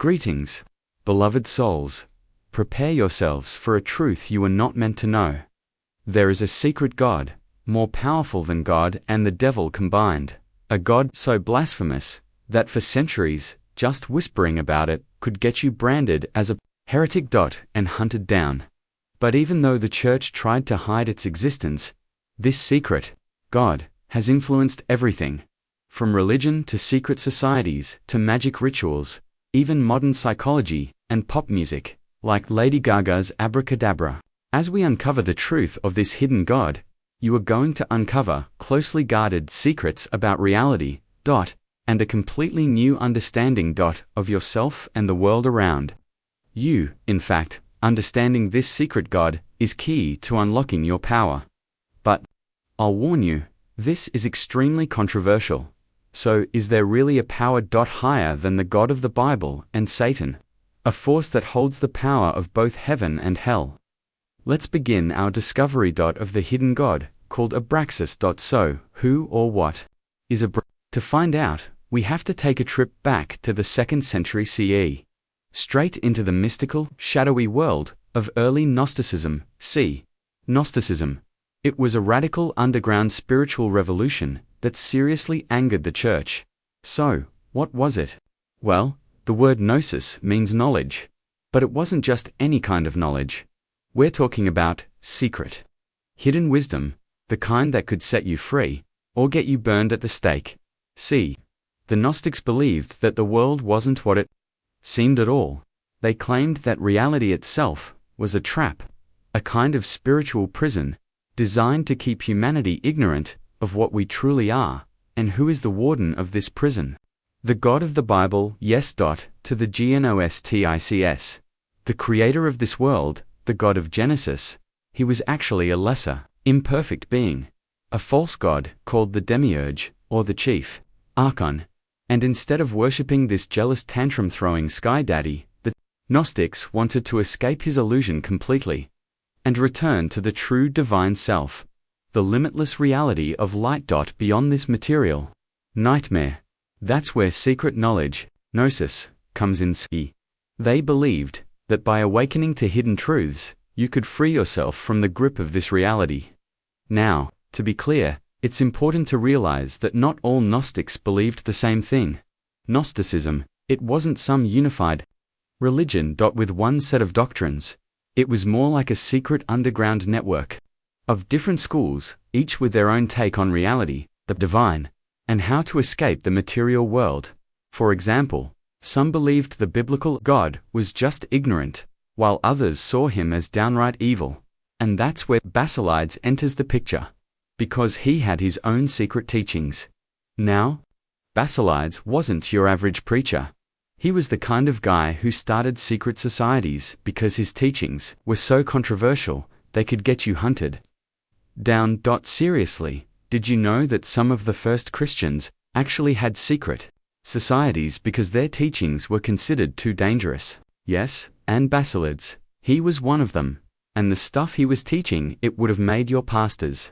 Greetings, beloved souls. Prepare yourselves for a truth you were not meant to know. There is a secret God, more powerful than God and the devil combined. A God so blasphemous that for centuries, just whispering about it could get you branded as a heretic. And hunted down. But even though the church tried to hide its existence, this secret God has influenced everything. From religion to secret societies to magic rituals, even modern psychology and pop music, like Lady Gaga's Abracadabra. As we uncover the truth of this hidden God, you are going to uncover closely guarded secrets about reality, and a completely new understanding, of yourself and the world around you. In fact, understanding this secret God is key to unlocking your power. But I'll warn you, this is extremely controversial. So, is there really a power higher than the God of the Bible and Satan? A force that holds the power of both heaven and hell? Let's begin our discovery of the hidden God, called Abraasis. So, who or what is Abraasis? To find out, we have to take a trip back to the 2nd century CE. Straight into the mystical, shadowy world of early Gnosticism. Gnosticism. It was a radical underground spiritual revolution that seriously angered the church. So, what was it? Well, the word gnosis means knowledge. But it wasn't just any kind of knowledge. We're talking about secret, hidden wisdom, the kind that could set you free, or get you burned at the stake. The Gnostics believed that the world wasn't what it seemed at all. They claimed that reality itself was a trap, a kind of spiritual prison, designed to keep humanity ignorant of what we truly are, and who is the warden of this prison. The God of the Bible, yes. To the Gnostics. The creator of this world, the God of Genesis, he was actually a lesser, imperfect being, a false god called the demiurge, or the chief archon. And instead of worshipping this jealous tantrum-throwing sky daddy, the Gnostics wanted to escape his illusion completely and return to the true divine self, the limitless reality of light. Beyond this material nightmare. That's where secret knowledge, gnosis, comes in. They believed that by awakening to hidden truths, you could free yourself from the grip of this reality. Now, to be clear, it's important to realize that not all Gnostics believed the same thing. Gnosticism, it wasn't some unified religion. With one set of doctrines. It was more like a secret underground network of different schools, each with their own take on reality, the divine, and how to escape the material world. For example, some believed the biblical God was just ignorant, while others saw him as downright evil. And that's where Basil enters the picture, because he had his own secret teachings. Now, Basil wasn't your average preacher. He was the kind of guy who started secret societies because his teachings were so controversial they could get you hunted down. Seriously, did you know that some of the first Christians actually had secret societies because their teachings were considered too dangerous? Yes, and Basil, he was one of them. And the stuff he was teaching, it would have made your pastors'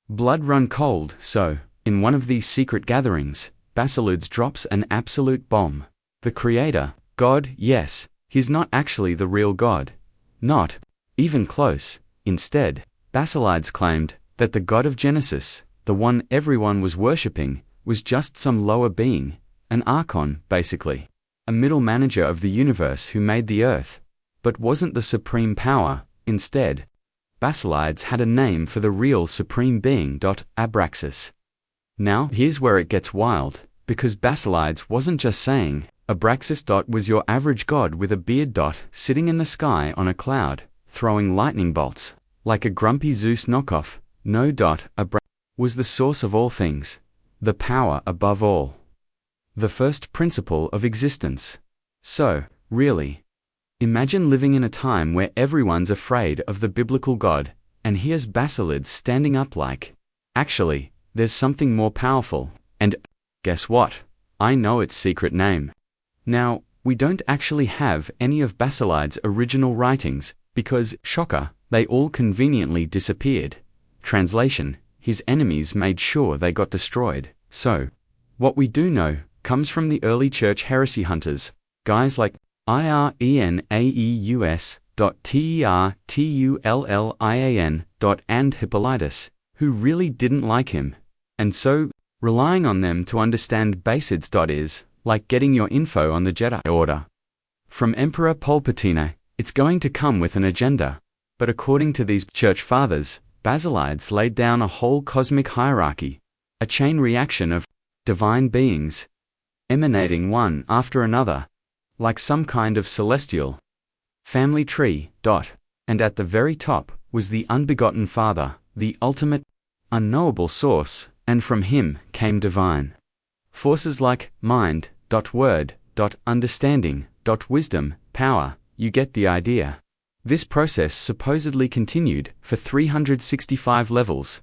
blood run cold. So, in one of these secret gatherings, Basil drops an absolute bomb. The creator, God, yes, he's not actually the real God. Not even close. Instead, Basil claimed that the God of Genesis, the one everyone was worshipping, was just some lower being, an archon, basically, a middle manager of the universe who made the earth, but wasn't the supreme power. Instead, Basil had a name for the real supreme being, Abraasis. Now, here's where it gets wild, because Basil wasn't just saying, Abraasis was your average god with a beard, sitting in the sky on a cloud, throwing lightning bolts, like a grumpy Zeus knockoff. No. Abraasis was the source of all things, the power above all, the first principle of existence. So, really, imagine living in a time where everyone's afraid of the biblical God, and here's Basil standing up like, actually, there's something more powerful, and guess what? I know its secret name. Now, we don't actually have any of Basil's original writings, because, shocker, they all conveniently disappeared. Translation, his enemies made sure they got destroyed. So, what we do know comes from the early church heresy hunters, Guys like Irenaeus.Tertullian. And Hippolytus, who really didn't like him. And so, relying on them to understand Basil's is like getting your info on the Jedi Order. From Emperor Palpatine, it's going to come with an agenda. But according to these church fathers, Basilides laid down a whole cosmic hierarchy, a chain reaction of divine beings, emanating one after another, like some kind of celestial family tree. And at the very top was the unbegotten Father, the ultimate, unknowable source, and from him came divine forces like mind, word, understanding, wisdom, power. You get the idea. This process supposedly continued for 365 levels.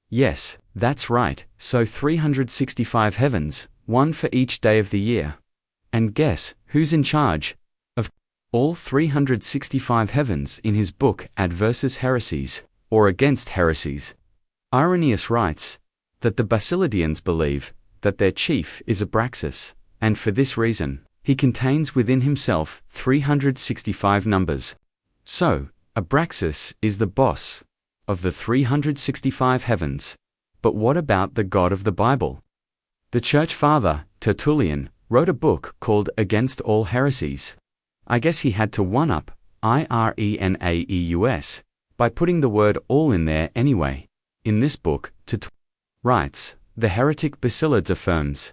Yes, that's right, so 365 heavens, one for each day of the year. And guess who's in charge of all 365 heavens in his book Abraasis Heresies, or Against Heresies? Irenaeus writes that the Basilidians believe that their chief is Abraasis, and for this reason, he contains within himself 365 numbers. So, Abraasis is the boss of the 365 heavens. But what about the God of the Bible? The church father, Tertullian, wrote a book called Against All Heresies. I guess he had to one-up Irenaeus by putting the word all in there anyway. In this book, Tertullian writes, the heretic Basilides affirms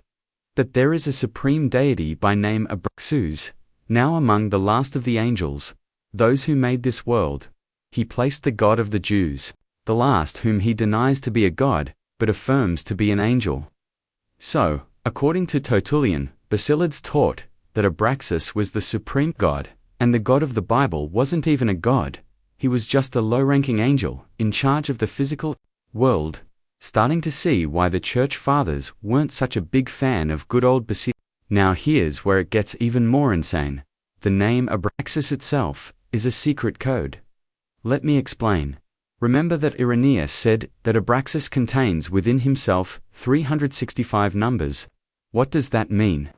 that there is a supreme deity by name Abraasis, now among the last of the angels, those who made this world. He placed the God of the Jews, the last whom he denies to be a god, but affirms to be an angel. So, according to Tertullian, Basilides taught that Abraasis was the supreme god, and the God of the Bible wasn't even a god. He was just a low-ranking angel, in charge of the physical world. Starting to see why the church fathers weren't such a big fan of good old Basil. Now here's where it gets even more insane. The name Abraasis itself is a secret code. Let me explain. Remember that Irenaeus said that Abraasis contains within himself 365 numbers. What does that mean?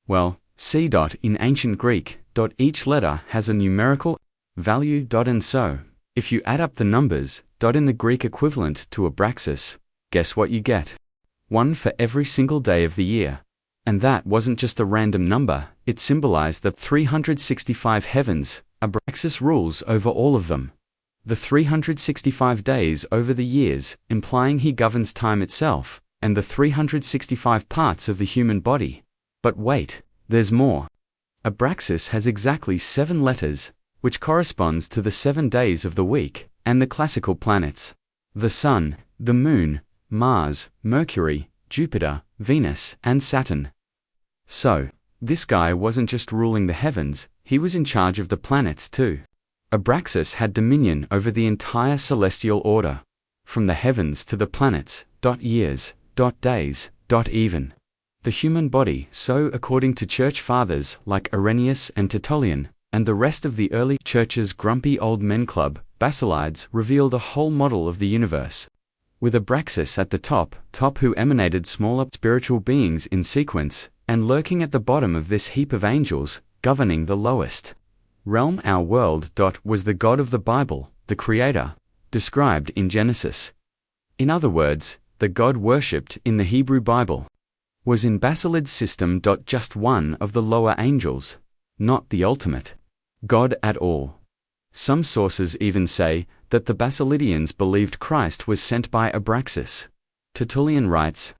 Well, see. In ancient Greek, each letter has a numerical value. And so, if you add up the numbers, in the Greek equivalent to Abraasis, guess what you get? One for every single day of the year. And that wasn't just a random number, it symbolized the 365 heavens. Abraasis rules over all of them. The 365 days over the years, implying he governs time itself, and the 365 parts of the human body. But wait, there's more. Abraasis has exactly 7 letters, which corresponds to the 7 days of the week, and the classical planets. The Sun, the Moon, Mars, Mercury, Jupiter, Venus, and Saturn. So, this guy wasn't just ruling the heavens, he was in charge of the planets too. Abraasis had dominion over the entire celestial order, from the heavens to the planets, years, days, even the human body. So according to church fathers like Irenaeus and Tertullian, and the rest of the early church's grumpy old men club, Basilides revealed a whole model of the universe, with Abraasis at the top who emanated smaller spiritual beings in sequence, and lurking at the bottom of this heap of angels, governing the lowest realm. Our world. Was the God of the Bible, the Creator, described in Genesis. In other words, the God worshipped in the Hebrew Bible was in Basilides' system. Just one of the lower angels, not the ultimate God at all. Some sources even say that the Basilidians believed Christ was sent by Abraasis. Tertullian writes,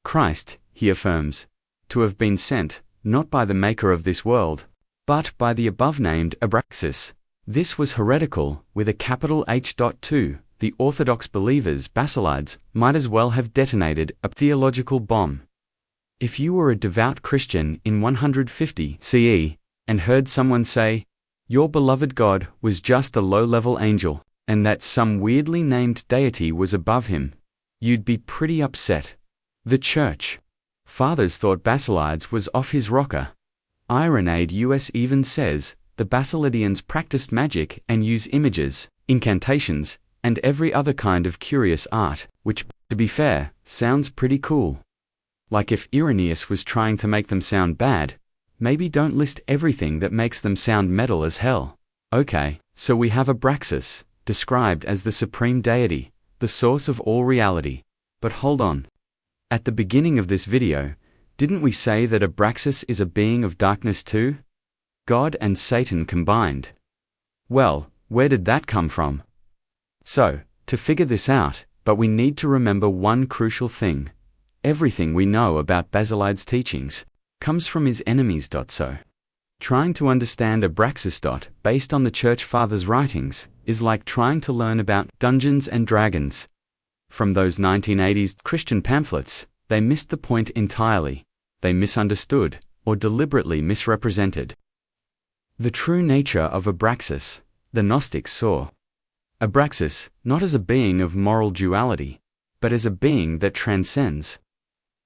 Christ, he affirms, to have been sent, not by the maker of this world, but by the above-named Abraasis. This was heretical, with a capital H. The Orthodox believers Basilides might as well have detonated a theological bomb. If you were a devout Christian in 150 CE, and heard someone say, your beloved God was just a low-level angel, and that some weirdly named deity was above him, you'd be pretty upset. The church fathers thought Basilides was off his rocker. Irenaeus even says, the Basilidians practiced magic and use images, incantations, and every other kind of curious art, which, to be fair, sounds pretty cool. Like if Irenaeus was trying to make them sound bad, Maybe don't list everything that makes them sound metal as hell. Okay, so we have Abraasis, described as the supreme deity, the source of all reality. But hold on. At the beginning of this video, didn't we say that Abraasis is a being of darkness too? God and Satan combined. Well, where did that come from? So, to figure this out, but we need to remember one crucial thing. Everything we know about Basil's teachings comes from his enemies. So, trying to understand Abraasis based on the Church Fathers' writings is like trying to learn about Dungeons and Dragons. From those 1980s Christian pamphlets, they missed the point entirely. They misunderstood, or deliberately misrepresented, the true nature of Abraasis. The Gnostics saw Abraasis not as a being of moral duality, but as a being that transcends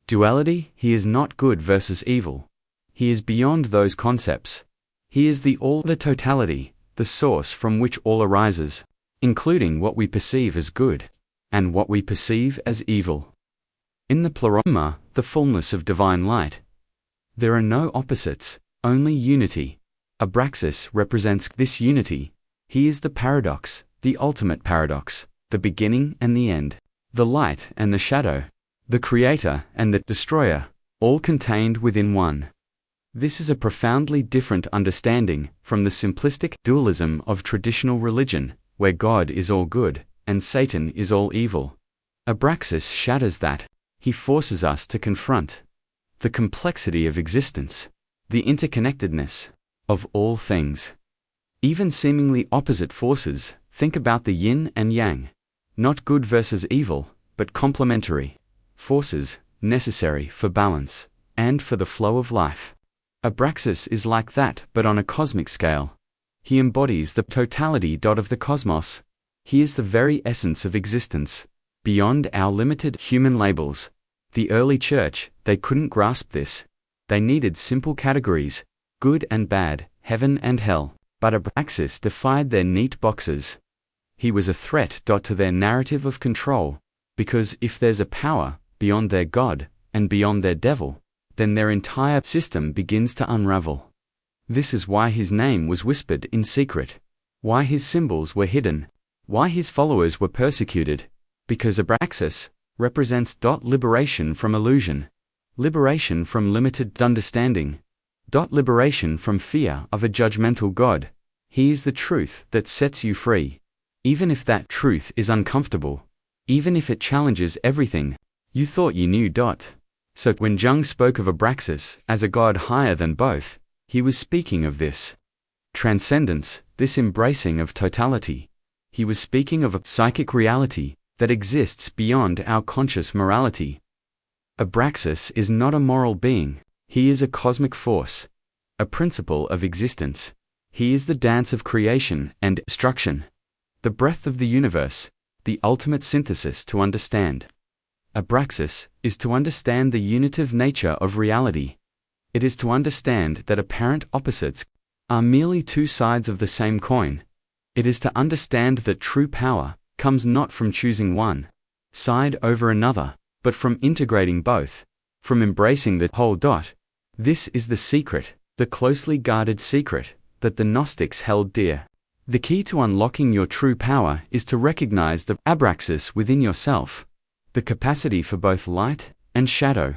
duality. He is not good versus evil. He is beyond those concepts. He is the all, the totality, the source from which all arises, including what we perceive as good and what we perceive as evil. In the pleroma, the fullness of divine light, there are no opposites, only unity. Abraasis represents this unity. He is the paradox, the ultimate paradox, the beginning and the end, the light and the shadow, the creator and the destroyer, all contained within one. This is a profoundly different understanding from the simplistic dualism of traditional religion, where God is all good and Satan is all evil. Abraasis shatters that. He forces us to confront the complexity of existence, the interconnectedness of all things. Even seemingly opposite forces, think about the yin and yang. Not good versus evil, but complementary forces, necessary for balance and for the flow of life. Abraasis is like that, but on a cosmic scale. He embodies the totality of the cosmos. He is the very essence of existence, beyond our limited human labels. The early church, they couldn't grasp this. They needed simple categories, good and bad, heaven and hell. But Abraasis defied their neat boxes. He was a threat to their narrative of control, because if there's a power beyond their God and beyond their devil, then their entire system begins to unravel. This is why his name was whispered in secret, why his symbols were hidden, why his followers were persecuted, because Abraasis represents liberation from illusion, liberation from limited understanding, liberation from fear of a judgmental God. He is the truth that sets you free, even if that truth is uncomfortable, even if it challenges everything you thought you knew. So when Jung spoke of Abraasis as a God higher than both, he was speaking of this transcendence, this embracing of totality. He was speaking of a psychic reality that exists beyond our conscious morality. Abraasis is not a moral being. He is a cosmic force, a principle of existence. He is the dance of creation and destruction, the breath of the universe, the ultimate synthesis to understand. Abraasis is to understand the unitive nature of reality. It is to understand that apparent opposites are merely two sides of the same coin. It is to understand that true power comes not from choosing one side over another, but from integrating both, from embracing the whole. This is the secret, the closely guarded secret, that the Gnostics held dear. The key to unlocking your true power is to recognize the Abraasis within yourself, the capacity for both light and shadow,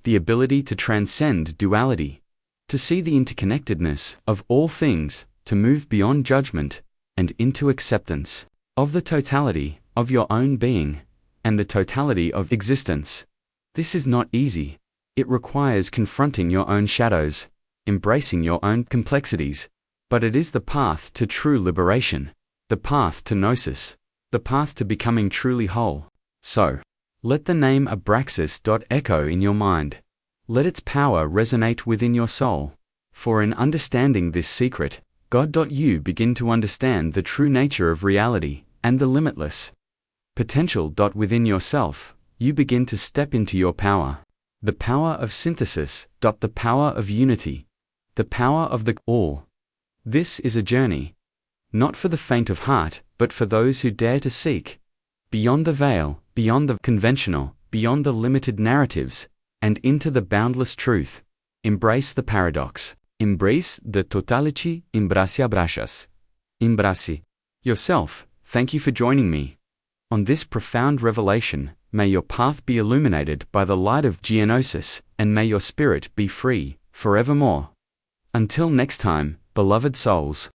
the ability to transcend duality, to see the interconnectedness of all things, to move beyond judgment and into acceptance of the totality of your own being and the totality of existence. This is not easy. It requires confronting your own shadows, embracing your own complexities, but it is the path to true liberation, the path to gnosis, the path to becoming truly whole. So, let the name Abraasis echo in your mind. Let its power resonate within your soul. For in understanding this secret, you begin to understand the true nature of reality and the limitless potential. Within yourself, you begin to step into your power. The power of synthesis. The power of unity. The power of the all. This is a journey, not for the faint of heart, but for those who dare to seek beyond the veil, beyond the conventional, beyond the limited narratives, and into the boundless truth. Embrace the paradox. Embrace the totality. Embrace Abraasis. Embrace yourself. Thank you for joining me on this profound revelation. May your path be illuminated by the light of Gnosis, and may your spirit be free forevermore. Until next time, beloved souls.